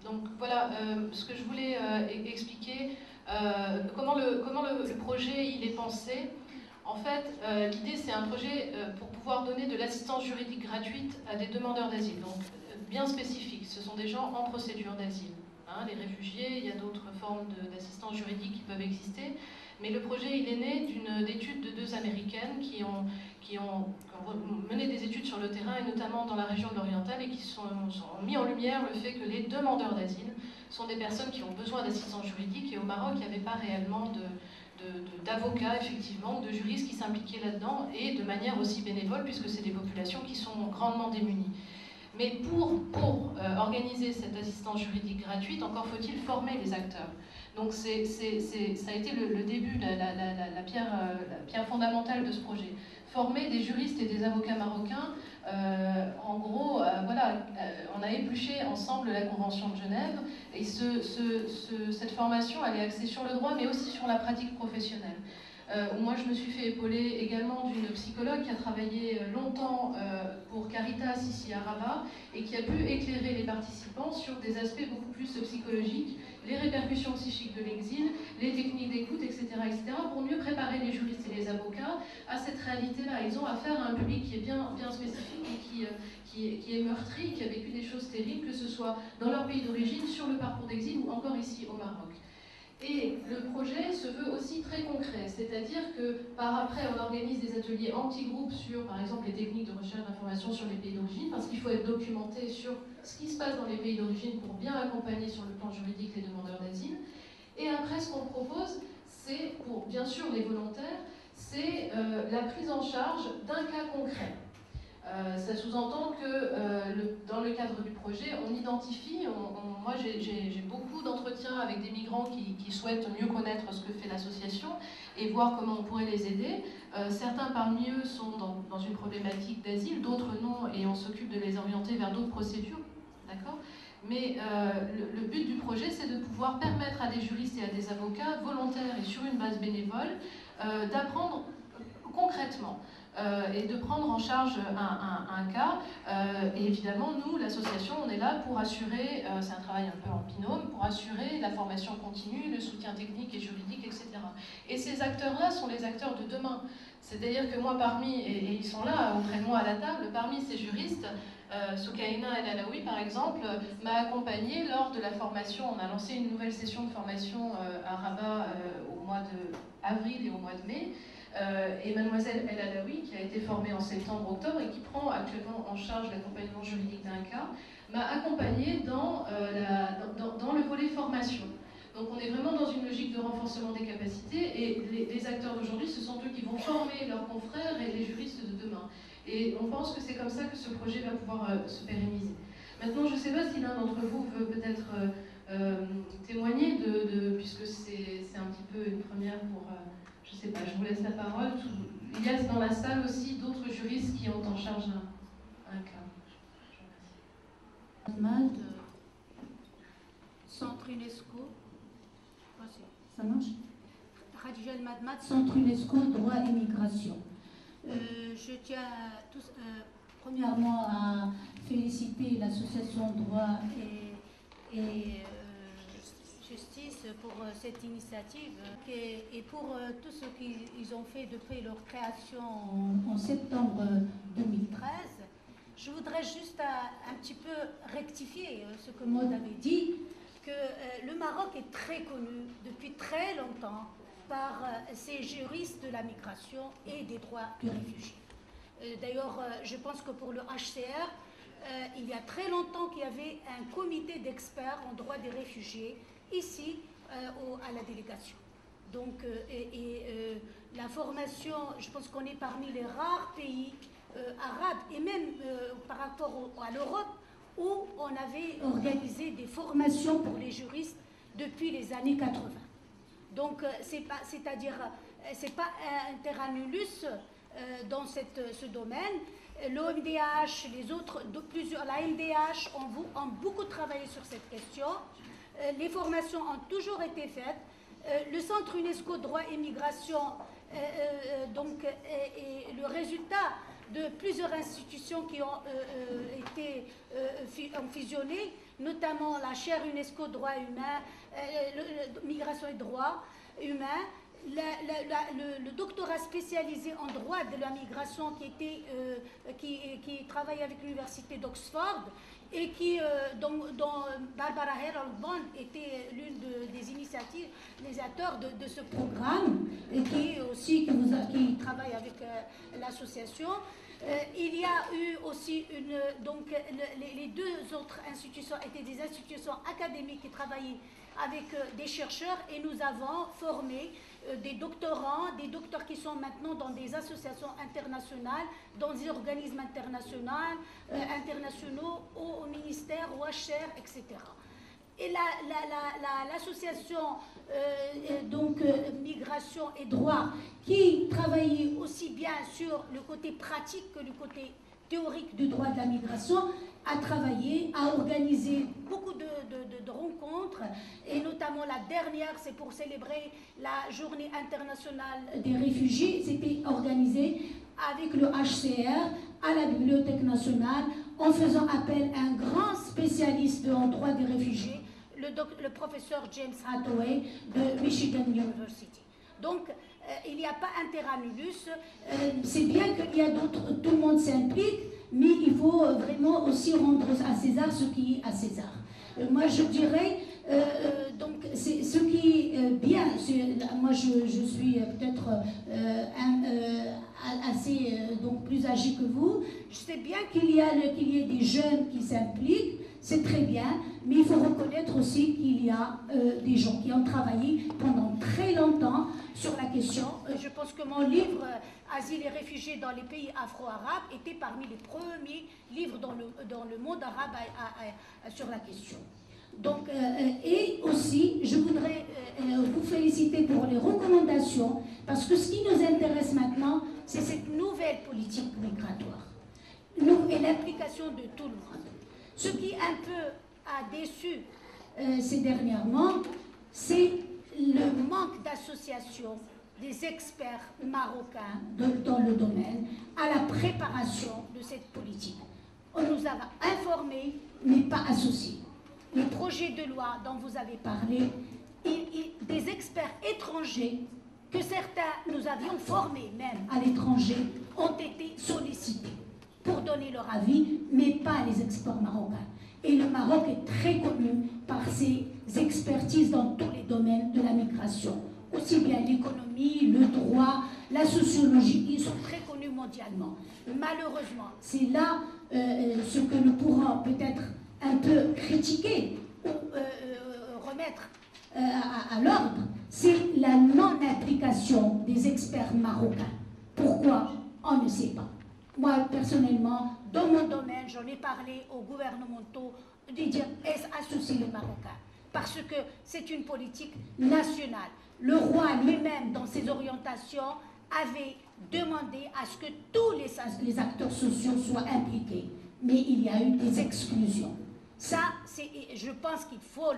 Donc voilà ce que je voulais expliquer, comment le projet il est pensé. En fait, l'idée c'est un projet pour pouvoir donner de l'assistance juridique gratuite à des demandeurs d'asile, donc bien spécifique. Ce sont des gens en procédure d'asile. Hein, les réfugiés, il y a d'autres formes d'assistance juridique qui peuvent exister. Mais le projet, il est né d'études de deux Américaines qui ont mené des études sur le terrain, et notamment dans la région de l'Oriental, et qui ont mis en lumière le fait que les demandeurs d'asile sont des personnes qui ont besoin d'assistance juridique, et au Maroc, il n'y avait pas réellement d'avocats, effectivement, ou de juristes qui s'impliquaient là-dedans, et de manière aussi bénévole, puisque c'est des populations qui sont grandement démunies. Mais pour organiser cette assistance juridique gratuite, encore faut-il former les acteurs. Donc ça a été le début, la pierre fondamentale de ce projet. Former des juristes et des avocats marocains, en gros, voilà, on a épluché ensemble la Convention de Genève, et cette formation, elle est axée sur le droit, mais aussi sur la pratique professionnelle. Moi, je me suis fait épauler également d'une psychologue qui a travaillé longtemps pour Caritas ici à Rabat et qui a pu éclairer les participants sur des aspects beaucoup plus psychologiques, les répercussions psychiques de l'exil, les techniques d'écoute, etc., pour mieux préparer les juristes et les avocats à cette réalité-là. Ils ont affaire à un public qui est bien spécifique et qui est meurtri, qui a vécu des choses terribles, que ce soit dans leur pays d'origine, sur le parcours d'exil ou encore ici au Maroc. Et le projet se veut aussi très concret, c'est-à-dire que par après on organise des ateliers en petits groupes sur par exemple les techniques de recherche d'informations sur les pays d'origine, parce qu'il faut être documenté sur ce qui se passe dans les pays d'origine pour bien accompagner sur le plan juridique les demandeurs d'asile. Et après ce qu'on propose, c'est pour bien sûr les volontaires, c'est la prise en charge d'un cas concret. Ça sous-entend que dans le cadre du projet, on identifie, moi j'ai beaucoup d'entretiens avec des migrants qui souhaitent mieux connaître ce que fait l'association et voir comment on pourrait les aider. Certains parmi eux sont dans une problématique d'asile, d'autres non, et on s'occupe de les orienter vers d'autres procédures. D'accord ? Mais le but du projet, c'est de pouvoir permettre à des juristes et à des avocats volontaires et sur une base bénévole d'apprendre concrètement et de prendre en charge un cas. Et évidemment, nous, l'association, on est là pour assurer, c'est un travail un peu en binôme, pour assurer la formation continue, le soutien technique et juridique, etc. Et ces acteurs-là sont les acteurs de demain. C'est-à-dire que moi, et ils sont là auprès de moi à la table, parmi ces juristes, Soukaina El Alaoui, par exemple, m'a accompagnée lors de la formation. On a lancé une nouvelle session de formation à Rabat au mois d'avril et au mois de mai. Et mademoiselle El Alaoui, qui a été formée en septembre-octobre et qui prend actuellement en charge l'accompagnement juridique d'un cas, m'a accompagnée dans le volet formation. Donc on est vraiment dans une logique de renforcement des capacités, et les acteurs d'aujourd'hui, ce sont eux qui vont former leurs confrères et les juristes de demain. Et on pense que c'est comme ça que ce projet va pouvoir se pérenniser. Maintenant, je ne sais pas si l'un d'entre vous veut peut-être témoigner puisque c'est un petit peu une première pour... je ne sais pas, je vous laisse la parole. Il y a dans la salle aussi d'autres juristes qui ont en charge un cas. Madmad, Centre UNESCO. Ça marche? Khadija El Madmad, Centre UNESCO, droit et migration. Je tiens premièrement à féliciter l'association Droit et Justice pour cette initiative et pour tout ce qu'ils ont fait depuis leur création en septembre 2013. Je voudrais juste un petit peu rectifier ce que Maud avait dit, que le Maroc est très connu depuis très longtemps par ces juristes de la migration et des droits des réfugiés. D'ailleurs, je pense que pour le HCR, il y a très longtemps qu'il y avait un comité d'experts en droit des réfugiés ici à la délégation. Donc, la formation, je pense qu'on est parmi les rares pays arabes et même par rapport à l'Europe où on avait organisé des formations pour les juristes depuis les années 80. Donc, c'est-à-dire, c'est pas un terra nullus dans ce domaine. L'OMDH, les autres, la MDH ont beaucoup travaillé sur cette question. Les formations ont toujours été faites. Le Centre UNESCO Droit et Migration, donc, et le résultat de plusieurs institutions qui ont été fusionnées, notamment la chaire UNESCO droits humains, migration et droits humains, le doctorat spécialisé en droit de la migration qui travaille avec l'université d'Oxford et dont Barbara Herald-Bond était l'une des initiateurs de ce programme et qui travaille avec l'association. Il y a eu aussi les deux autres institutions étaient des institutions académiques qui travaillaient avec des chercheurs et nous avons formé des doctorants, des docteurs qui sont maintenant dans des associations internationales, dans des organismes internationaux, au ministère, au HR, etc. Et l'association Migration et Droit, qui travaillait aussi bien sur le côté pratique que le côté théorique du droit de la migration, a travaillé, a organisé beaucoup de rencontres, et notamment la dernière, c'est pour célébrer la Journée internationale des réfugiés. C'était organisé avec le HCR à la Bibliothèque nationale, en faisant appel à un grand spécialiste en droit des réfugiés, le professeur James Hathaway de Michigan University. Donc, il n'y a pas intérêt nullus. C'est bien qu'il y a d'autres, tout le monde s'implique, mais il faut vraiment aussi rendre à César ce qui est à César. Moi, je dirais, donc, c'est ce qui est bien. Moi, je suis peut-être assez plus âgée que vous. Je sais bien qu'il y ait des jeunes qui s'impliquent. C'est très bien, mais il faut reconnaître aussi qu'il y a des gens qui ont travaillé pendant très longtemps sur la question. Je pense que mon livre « Asile et réfugiés dans les pays afro-arabes » était parmi les premiers livres dans le monde arabe sur la question. Donc, et aussi, je voudrais vous féliciter pour les recommandations, parce que ce qui nous intéresse maintenant, c'est cette nouvelle politique migratoire et l'implication de tout le monde. Ce qui un peu a déçu ces dernièrement, c'est le manque d'association des experts marocains dans le domaine à la préparation de cette politique. On nous a informés, mais pas associés. Les projets de loi dont vous avez parlé, des experts étrangers, que certains nous avions formés même à l'étranger, ont été sollicités pour donner leur avis, mais pas les experts marocains. Et le Maroc est très connu par ses expertises dans tous les domaines de la migration, aussi bien l'économie, le droit, la sociologie, ils sont très connus mondialement. Malheureusement, c'est là ce que nous pourrons peut-être un peu critiquer ou remettre à l'ordre, c'est la non-implication des experts marocains. Pourquoi? On ne sait pas. Moi, personnellement, dans mon domaine, j'en ai parlé aux gouvernementaux de dire associer les Marocains, parce que c'est une politique nationale. Le roi lui-même, dans ses orientations, avait demandé à ce que tous les acteurs sociaux soient impliqués, mais il y a eu des exclusions. Ça, je pense qu'il faut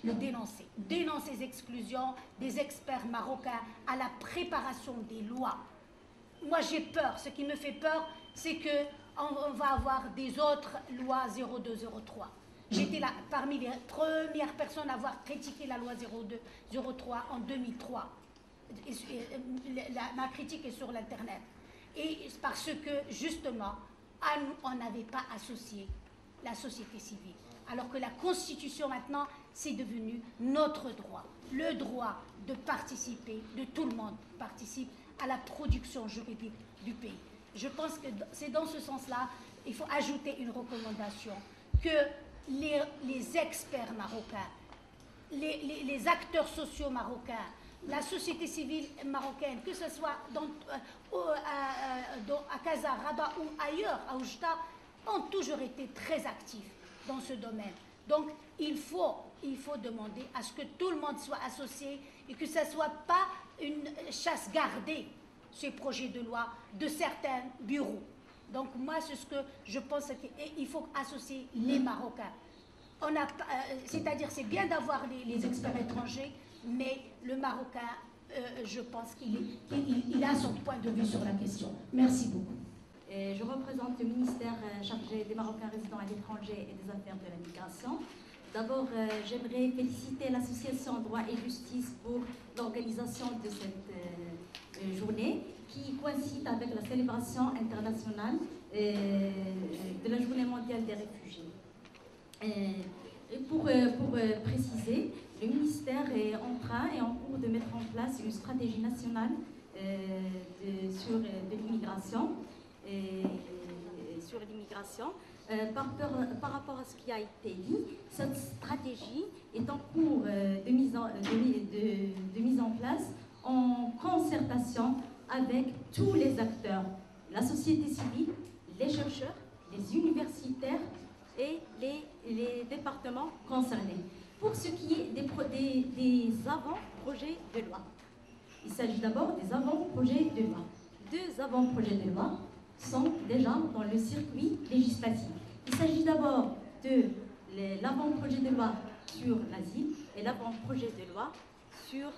le dénoncer. Dénoncer les exclusions des experts marocains à la préparation des lois. Moi, j'ai peur. Ce qui me fait peur, c'est qu'on va avoir des autres lois 0203. J'étais là parmi les premières personnes à avoir critiqué la loi 0203 en 2003. Ma critique est sur l'Internet. Et parce que, justement, on n'avait pas associé la société civile. Alors que la Constitution, maintenant, c'est devenu notre droit. Le droit de participer, de tout le monde participe à la production juridique du pays. Je pense que c'est dans ce sens-là, il faut ajouter une recommandation, que les experts marocains, les acteurs sociaux marocains, la société civile marocaine, que ce soit à Casa, Rabat ou ailleurs, à Oujda, ont toujours été très actifs dans ce domaine. Donc, il faut demander à ce que tout le monde soit associé et que ce ne soit pas une chasse gardée, ces projets de loi, de certains bureaux. Donc, moi, c'est ce que je pense qu'il faut associer les Marocains. C'est-à-dire, c'est bien d'avoir les experts étrangers, mais le Marocain, je pense qu'il a son point de vue sur la question. Merci beaucoup. Je représente le ministère chargé des Marocains résidant à l'étranger et des affaires de la migration. D'abord, j'aimerais féliciter l'association Droit et Justice pour l'organisation de cette journée qui coïncide avec la célébration internationale de la Journée mondiale des réfugiés. Et pour préciser, le ministère est en train et en cours de mettre en place une stratégie nationale sur l'immigration. Par rapport à ce qui a été dit, cette stratégie est en cours de mise en place en concertation avec tous les acteurs, la société civile, les chercheurs, les universitaires et les départements concernés. Pour ce qui est des avant-projets de loi, il s'agit d'abord des avant-projets de loi. 2 avant-projets de loi sont déjà dans le circuit législatif. Il s'agit d'abord de l'avant-projet de loi sur l'asile et l'avant-projet de loi sur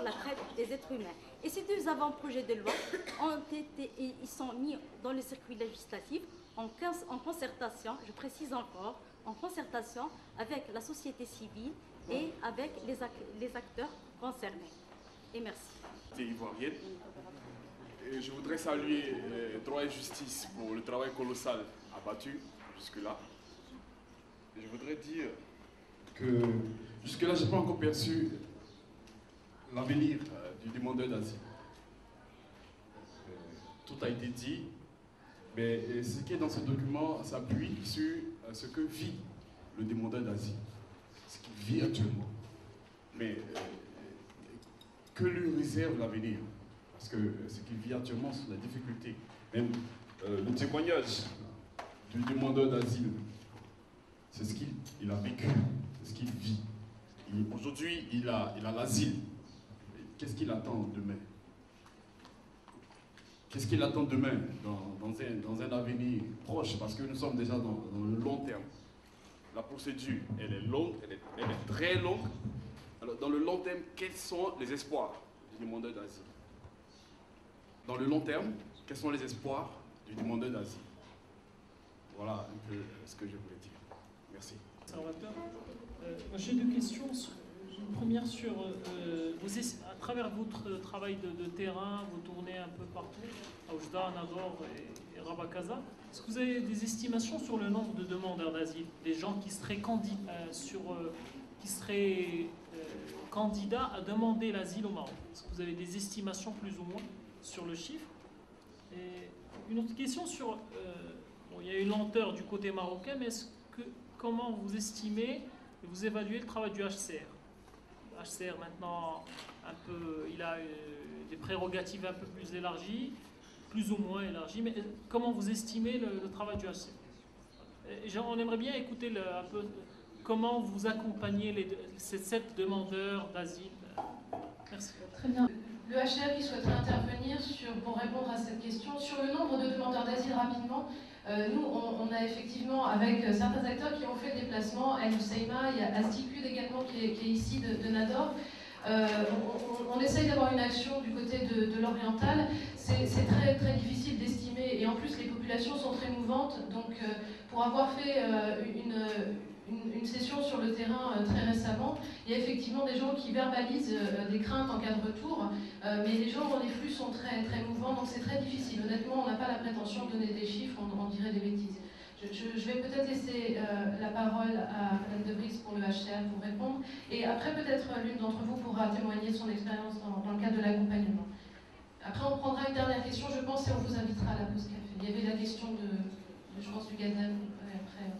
la traite des êtres humains. Et ces 2 avant-projets de loi ils sont mis dans le circuit législatif en concertation, je précise encore, en concertation avec la société civile et avec les acteurs concernés. Et merci. Ivoirienne. Et je voudrais saluer Droit et Justice pour le travail colossal abattu jusque-là. Et je voudrais dire que jusque-là, je n'ai pas encore perçu l'avenir du demandeur d'asile. Tout a été dit, mais ce qui est dans ce document s'appuie sur ce que vit le demandeur d'asile, ce qu'il vit actuellement. Mais que lui réserve l'avenir? Parce que ce qu'il vit actuellement sont la difficulté. Même le témoignage du demandeur d'asile, c'est ce qu'il a vécu, c'est ce qu'il vit. Aujourd'hui, il a l'asile. Qu'est-ce qu'il attend demain? Qu'est-ce qu'il attend demain dans un avenir proche? Parce que nous sommes déjà dans le long terme. La procédure, elle est longue, elle est très longue. Alors, dans le long terme, quels sont les espoirs du demandeur d'asile? Dans le long terme, quels sont les espoirs du demandeur d'asile? Voilà un peu ce que je voulais dire. Merci. J'ai 2 questions. Une première sur, à travers votre travail de terrain, vous tournez un peu partout, à Oujda, Nador et Rabat Casa. Est-ce que vous avez des estimations sur le nombre de demandeurs d'asile, des gens qui seraient candidats à demander l'asile au Maroc? Est-ce que vous avez des estimations plus ou moins sur le chiffre? Et une autre question sur, il y a une lenteur du côté marocain, mais comment vous estimez et vous évaluez le travail du HCR? Le HCR maintenant, il a des prérogatives un peu plus élargies, plus ou moins élargies, mais comment vous estimez le travail du HCR? Et on aimerait bien écouter un peu comment vous accompagnez ces 7 demandeurs d'asile. Merci. Très bien. Le HCR qui souhaiterait intervenir pour répondre à cette question. Sur le nombre de demandeurs d'asile rapidement, nous, on a effectivement, avec certains acteurs qui ont fait le déplacement, El Husseima, il y a Asticud également qui est ici de Nador. On essaye d'avoir une action du côté de l'oriental. C'est très, très difficile d'estimer et en plus les populations sont très mouvantes. Donc pour avoir fait une session sur le terrain très récemment, il y a effectivement des gens qui verbalisent des craintes en cas de retour, mais les flux sont très, très mouvants, donc c'est très difficile. Honnêtement, on n'a pas la prétention de donner des chiffres, on dirait des bêtises. Je vais peut-être laisser la parole à Mme De Brix pour le HCR pour répondre, et après peut-être l'une d'entre vous pourra témoigner de son expérience dans le cadre de l'accompagnement. Après on prendra une dernière question, je pense, et on vous invitera à la pause café. Il y avait la question je pense, du Gazem, et après...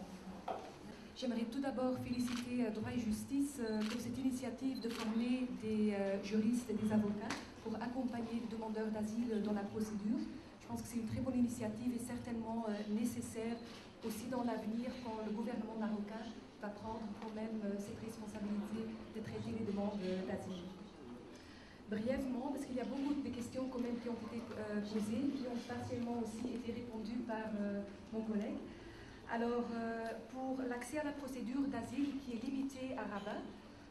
J'aimerais tout d'abord féliciter Droit et Justice pour cette initiative de former des juristes et des avocats pour accompagner les demandeurs d'asile dans la procédure. Je pense que c'est une très bonne initiative et certainement nécessaire aussi dans l'avenir quand le gouvernement marocain va prendre quand même cette responsabilité de traiter les demandes d'asile. Brièvement, parce qu'il y a beaucoup de questions quand même qui ont été posées, qui ont partiellement aussi été répondues par mon collègue. Alors, pour l'accès à la procédure d'asile qui est limitée à Rabat,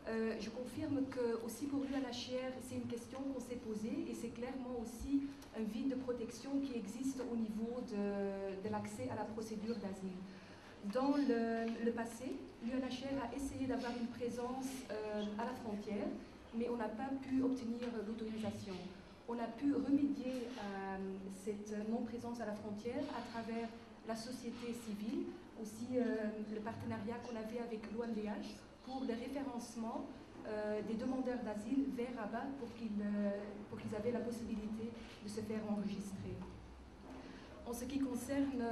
Je confirme que aussi pour l'UNHCR, c'est une question qu'on s'est posée et c'est clairement aussi un vide de protection qui existe au niveau de l'accès à la procédure d'asile. Dans le passé, l'UNHCR a essayé d'avoir une présence à la frontière, mais on n'a pas pu obtenir l'autorisation. On a pu remédier à cette non-présence à la frontière à travers la société civile, aussi le partenariat qu'on avait avec l'OMDH pour le référencement des demandeurs d'asile vers Rabat pour qu'ils avaient la possibilité de se faire enregistrer. En ce qui concerne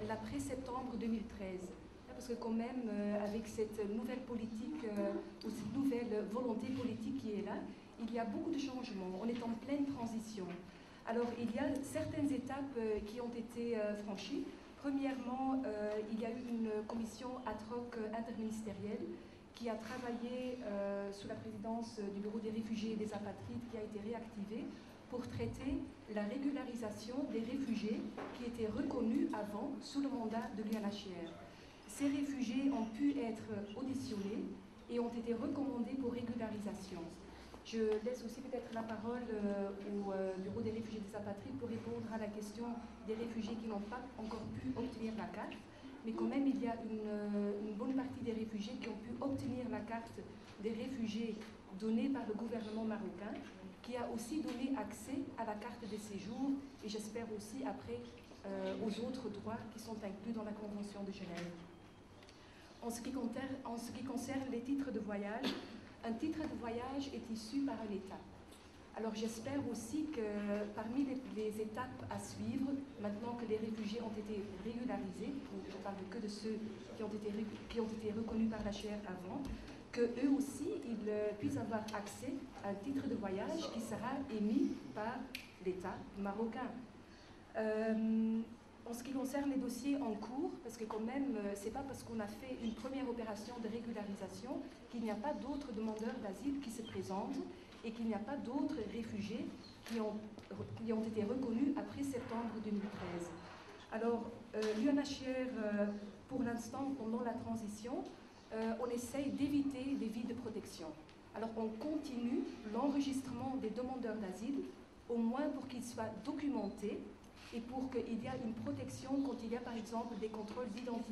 l'après-septembre 2013, parce que quand même, avec cette nouvelle politique, ou cette nouvelle volonté politique qui est là, il y a beaucoup de changements. On est en pleine transition. Alors, il y a certaines étapes qui ont été franchies. Premièrement, il y a eu une commission ad hoc interministérielle qui a travaillé sous la présidence du Bureau des réfugiés et des apatrides, qui a été réactivée pour traiter la régularisation des réfugiés qui étaient reconnus avant sous le mandat de l'UNHCR. Ces réfugiés ont pu être auditionnés et ont été recommandés pour régularisation. Je laisse aussi peut-être la parole au Bureau des réfugiés et des apatrides pour répondre à la question des réfugiés qui n'ont pas encore pu obtenir la carte. Mais quand même, il y a une bonne partie des réfugiés qui ont pu obtenir la carte des réfugiés donnée par le gouvernement marocain, qui a aussi donné accès à la carte de séjour et j'espère aussi après aux autres droits qui sont inclus dans la Convention de Genève. En ce qui concerne les titres de voyage, un titre de voyage est issu par un État. Alors j'espère aussi que parmi les étapes à suivre, maintenant que les réfugiés ont été régularisés, je parle que de ceux qui ont été reconnus par l'HCR avant, qu'eux aussi, ils puissent avoir accès à un titre de voyage qui sera émis par l'État marocain. En ce qui concerne les dossiers en cours, parce que quand même, c'est pas parce qu'on a fait une première opération de régularisation qu'il n'y a pas d'autres demandeurs d'asile qui se présentent et qu'il n'y a pas d'autres réfugiés qui ont été reconnus après septembre 2013. Alors, l'UNHCR, pour l'instant, pendant la transition, on essaye d'éviter des vides de protection. Alors, on continue l'enregistrement des demandeurs d'asile, au moins pour qu'ils soient documentés et pour qu'il y ait une protection quand il y a, par exemple, des contrôles d'identité.